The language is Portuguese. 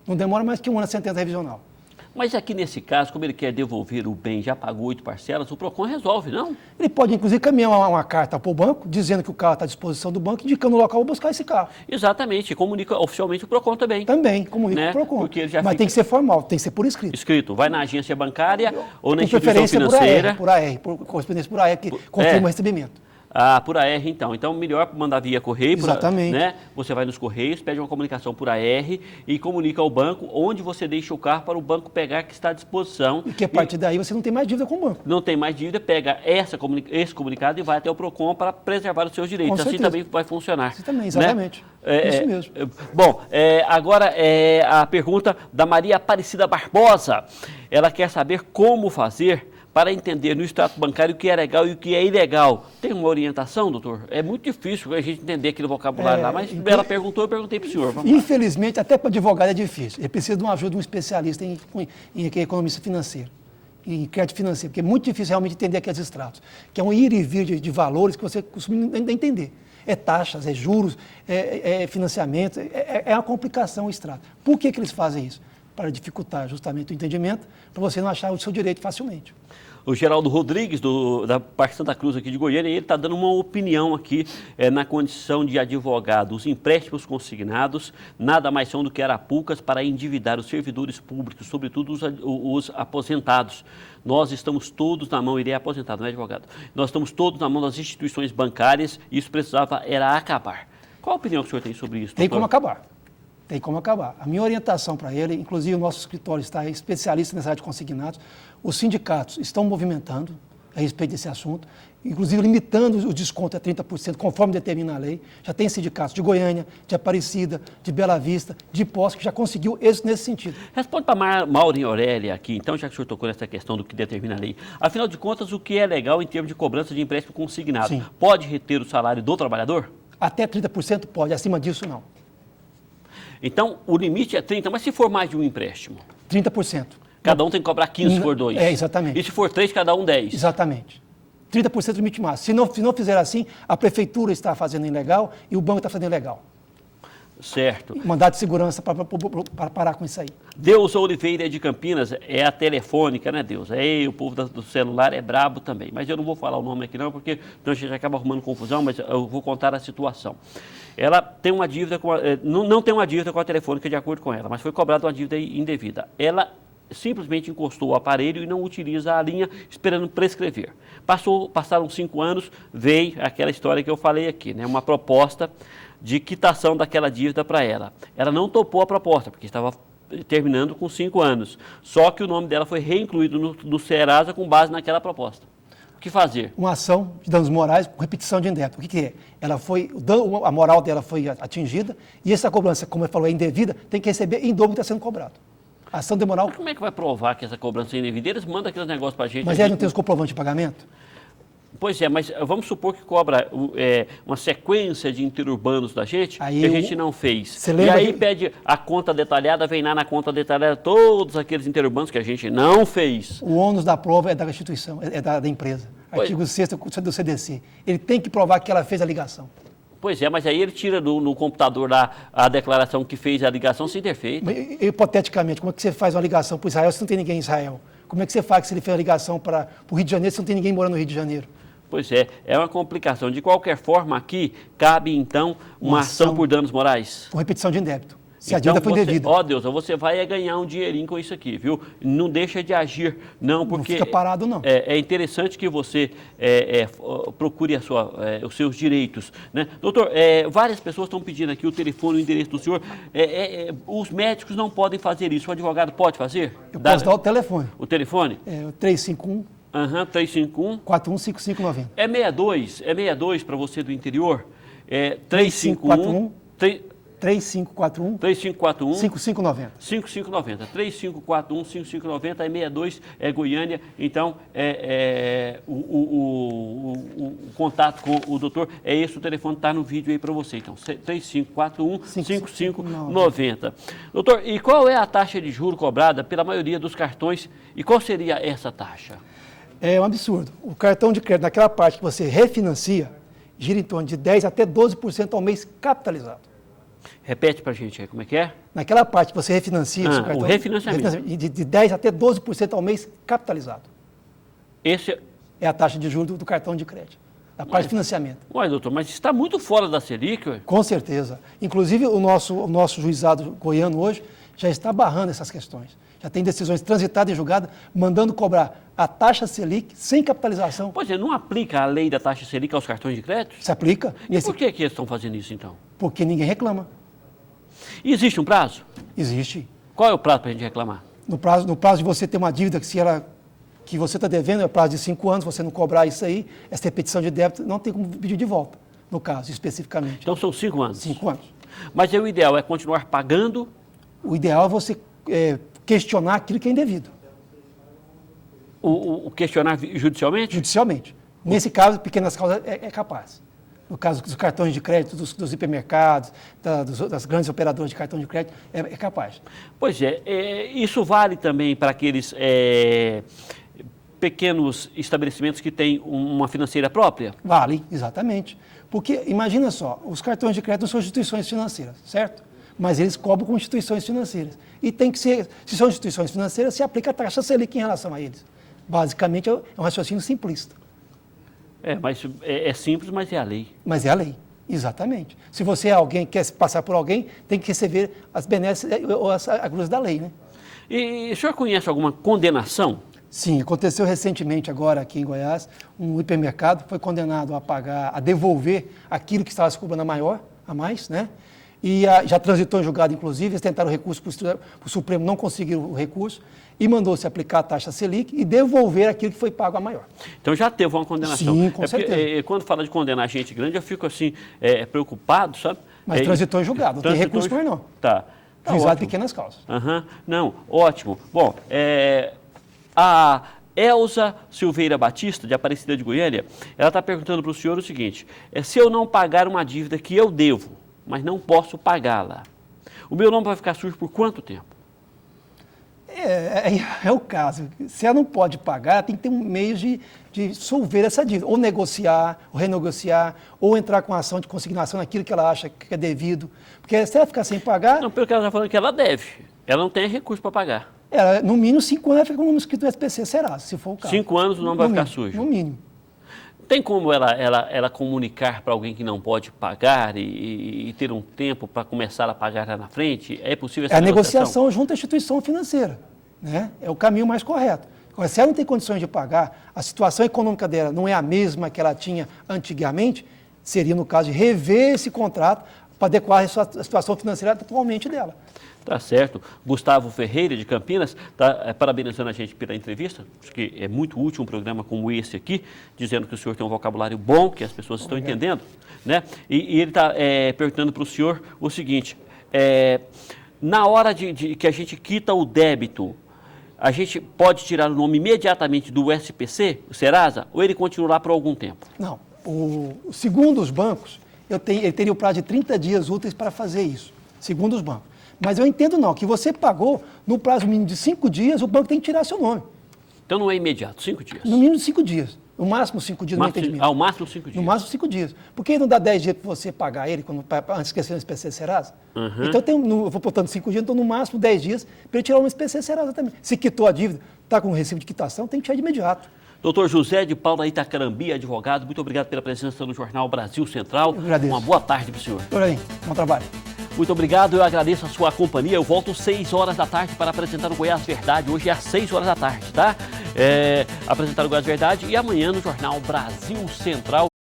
Não demora mais que um ano a sentença revisional. Mas aqui nesse caso, como ele quer devolver o bem, já pagou 8 parcelas, o PROCON resolve, não? Ele pode, inclusive, caminhar uma carta para o banco, dizendo que o carro está à disposição do banco, indicando o local para buscar esse carro. Exatamente, comunica oficialmente o PROCON também. Também, comunica o PROCON. Porque ele já Mas tem que ser formal, tem que ser por escrito. Escrito, vai na agência bancária ou na Com instituição preferência financeira. por AR, por correspondência por AR, que confirma o recebimento. Ah, por AR então. Então, melhor mandar via correio. Exatamente. Né? Você vai nos correios, pede uma comunicação por AR e comunica ao banco onde você deixa o carro para o banco pegar que está à disposição. E que a partir daí você não tem mais dívida com o banco. Não tem mais dívida, pega esse comunicado e vai até o PROCON para preservar os seus direitos. Com assim certeza. também vai funcionar. Assim também, exatamente. Né? Isso mesmo. Bom, agora a pergunta da Maria Aparecida Barbosa. Ela quer saber como fazer para entender no extrato bancário o que é legal e o que é ilegal. Tem uma orientação, doutor? É muito difícil a gente entender aquele vocabulário lá, mas ela perguntou, eu perguntei para o senhor. Infelizmente, até para advogado é difícil. Ele precisa de uma ajuda de um especialista em economista financeiro, em crédito financeiro, porque é muito difícil realmente entender aqueles extratos, que é um ir e vir de valores que você costuma entender. É taxas, é juros, é financiamento, é uma complicação o extrato. Por que eles fazem isso? Para dificultar justamente o entendimento, para você não achar o seu direito facilmente. O Geraldo Rodrigues, da Parque Santa Cruz aqui de Goiânia, ele está dando uma opinião aqui na condição de advogado. Os empréstimos consignados nada mais são do que arapucas para endividar os servidores públicos, sobretudo os aposentados. Nós estamos todos na mão, ele é aposentado, não é advogado, nós estamos todos na mão das instituições bancárias e isso precisava era acabar. Qual a opinião que o senhor tem sobre isso, doutor? Tem como acabar. Tem como acabar. A minha orientação para ele, inclusive o nosso escritório está especialista nessa área de consignados, os sindicatos estão movimentando a respeito desse assunto, inclusive limitando o desconto a 30%, conforme determina a lei. Já tem sindicatos de Goiânia, de Aparecida, de Bela Vista, de Poços, que já conseguiu êxito nesse sentido. Responde para Maureen Aurélia aqui, então, já que o senhor tocou nessa questão do que determina a lei. Afinal de contas, o que é legal em termos de cobrança de empréstimo consignado? Sim. Pode reter o salário do trabalhador? Até 30% pode, acima disso não. Então, o limite é 30%, mas se for mais de um empréstimo? 30%. Cada um tem que cobrar 15 se for 2. É, exatamente. E se for 3, cada um 10. Exatamente. 30% limite máximo. Se não fizer assim, a prefeitura está fazendo ilegal e o banco está fazendo ilegal. Certo. Mandado de segurança para parar com isso aí. Deus Oliveira de Campinas, é a telefônica, né, Deus? O povo do celular é brabo também. Mas eu não vou falar o nome aqui não, porque então a gente acaba arrumando confusão, mas eu vou contar a situação. Ela tem uma dívida, não tem uma dívida com a telefônica de acordo com ela, mas foi cobrada uma dívida indevida. Ela simplesmente encostou o aparelho e não utiliza a linha esperando prescrever. Passaram 5 anos, veio aquela história que eu falei aqui, né? Uma proposta de quitação daquela dívida para ela. Ela não topou a proposta, porque estava terminando com 5 anos. Só que o nome dela foi reincluído no Serasa com base naquela proposta. O que fazer? Uma ação de danos morais com repetição de indébito. O que é? A moral dela foi atingida e essa cobrança, como ele falou, é indevida, tem que receber em dobro que está sendo cobrado. A ação de moral... Mas como é que vai provar que essa cobrança é indevida? Eles mandam aqueles negócios para a gente. Mas ele não tem os comprovantes de pagamento? Pois é, mas vamos supor que cobra uma sequência de interurbanos da gente aí que a gente não fez. E aí pede a conta detalhada, vem lá na conta detalhada todos aqueles interurbanos que a gente não fez. O ônus da prova é da instituição, é da empresa. Artigo 6º do CDC. Ele tem que provar que ela fez a ligação. Pois é, mas aí ele tira no computador lá a declaração que fez a ligação sem ter feito. Hipoteticamente, como é que você faz uma ligação para Israel se não tem ninguém em Israel? Como é que você faz se ele fez a ligação para o Rio de Janeiro se não tem ninguém morando no Rio de Janeiro? Pois é uma complicação. De qualquer forma, aqui cabe, então, uma ação por danos morais. Com repetição de indébito. Se a dívida foi indevida. Ó Deus, você vai ganhar um dinheirinho com isso aqui, viu? Não deixa de agir, não, porque... Não fica parado, não. É interessante que você procure os seus direitos, né? Doutor, várias pessoas estão pedindo aqui o telefone, o endereço do senhor. Os médicos não podem fazer isso, o advogado pode fazer? Eu posso dar o telefone. O telefone? É o 351... 351... 415590. É 62 para você do interior? 351... 3541 3541 5590. 5590. 3541 5590 é 62, é Goiânia. Então, o contato com o doutor é esse, o telefone está no vídeo aí para você. Então, 3541 5590. Doutor, e qual é a taxa de juro cobrada pela maioria dos cartões e qual seria essa taxa? É um absurdo. O cartão de crédito, naquela parte que você refinancia, gira em torno de 10% até 12% ao mês capitalizado. Repete para a gente aí como é que é. Naquela parte que você refinancia seu cartão, o refinanciamento. de 10% até 12% ao mês capitalizado. Esse É a taxa de juros do cartão de crédito, da parte de financiamento. Ué, doutor, mas está muito fora da Selic, ué. Com certeza. Inclusive, o nosso juizado goiano hoje já está barrando essas questões. Já tem decisões transitadas e julgadas, mandando cobrar a taxa Selic sem capitalização. Pois é, não aplica a lei da taxa Selic aos cartões de crédito? Se aplica. E por que eles estão fazendo isso, então? Porque ninguém reclama. E existe um prazo? Existe. Qual é o prazo para a gente reclamar? No prazo de você ter uma dívida que você está devendo, é prazo de 5 anos, você não cobrar isso aí, essa repetição de débito, não tem como pedir de volta, no caso, especificamente. Então são 5 anos? 5 anos. Mas o ideal é continuar pagando? O ideal é você questionar aquilo que é indevido. O questionar judicialmente? Judicialmente. Nesse caso, pequenas causas é capaz. No caso dos cartões de crédito, dos hipermercados, das grandes operadoras de cartão de crédito, é capaz. Pois isso vale também para aqueles pequenos estabelecimentos que têm uma financeira própria? Vale, exatamente. Porque, imagina só, os cartões de crédito são instituições financeiras, certo? Mas eles cobram como instituições financeiras. E tem que ser, se são instituições financeiras, se aplica a taxa Selic em relação a eles. Basicamente, é um raciocínio simplista. Mas é simples, mas é a lei. Mas é a lei, exatamente. Se você é alguém, quer se passar por alguém, tem que receber as benesses ou as agruras da lei, né? E o senhor conhece alguma condenação? Sim, aconteceu recentemente agora aqui em Goiás, um hipermercado foi condenado a devolver aquilo que estava se cobrando a mais, né? E já transitou em julgado, inclusive, eles tentaram recurso para o Supremo, não conseguiram o recurso, e mandou-se aplicar a taxa Selic e devolver aquilo que foi pago a maior. Então já teve uma condenação. Sim, com certeza. Porque, quando fala de condenar gente grande, eu fico assim, preocupado, sabe? Mas transitou em julgado, não tem recurso por não. Tá. Juizado de pequenas causas. Não, ótimo. Bom, a Elza Silveira Batista, de Aparecida de Goiânia, ela está perguntando para o senhor o seguinte: se eu não pagar uma dívida que eu devo, mas não posso pagá-la, o meu nome vai ficar sujo por quanto tempo? É o caso. Se ela não pode pagar, tem que ter um meio de solver essa dívida. Ou negociar, ou renegociar, ou entrar com ação de consignação naquilo que ela acha que é devido. Porque se ela ficar sem pagar... Não, pelo que ela está falando que ela deve. Ela não tem recurso para pagar. No mínimo 5 anos ela fica com o nome escrito no SPC Serasa, se for o caso. 5 anos o nome vai ficar sujo? No mínimo. Tem como ela comunicar para alguém que não pode pagar e ter um tempo para começar a pagar lá na frente? É possível essa negociação junto à instituição financeira, né? É o caminho mais correto. Agora, se ela não tem condições de pagar, a situação econômica dela não é a mesma que ela tinha antigamente, seria, no caso, de rever esse contrato para adequar a situação financeira atualmente dela. Tá certo. Gustavo Ferreira, de Campinas, está parabenizando a gente pela entrevista. Acho que é muito útil um programa como esse aqui, dizendo que o senhor tem um vocabulário bom, que as pessoas estão entendendo, né? E ele está perguntando para o senhor o seguinte: na hora que a gente quita o débito, a gente pode tirar o nome imediatamente do SPC, o Serasa, ou ele continuará por algum tempo? Não. Segundo os bancos, ele teria o prazo de 30 dias úteis para fazer isso, segundo os bancos. Mas eu entendo não, que você pagou no prazo mínimo de 5 dias, o banco tem que tirar seu nome. Então não é imediato, 5 dias? No mínimo 5 dias. No máximo 5 dias, no entendimento. Ao máximo 5 dias? No máximo 5 dias. Porque não dá 10 dias para você pagar ele, antes de esquecer o SPC Serasa? Então eu vou botando 5 dias, então no máximo 10 dias para ele tirar um SPC Serasa também. Se quitou a dívida, está com o recibo de quitação, tem que tirar de imediato. Doutor José de Paula Itacarambi, advogado, muito obrigado pela presença no Jornal Brasil Central. Eu agradeço. Uma boa tarde para o senhor. Por aí, bom trabalho. Muito obrigado, eu agradeço a sua companhia. Eu volto 6 horas da tarde para apresentar o Goiás Verdade. Hoje é às 6 horas da tarde, tá? Apresentar o Goiás Verdade e amanhã no Jornal Brasil Central.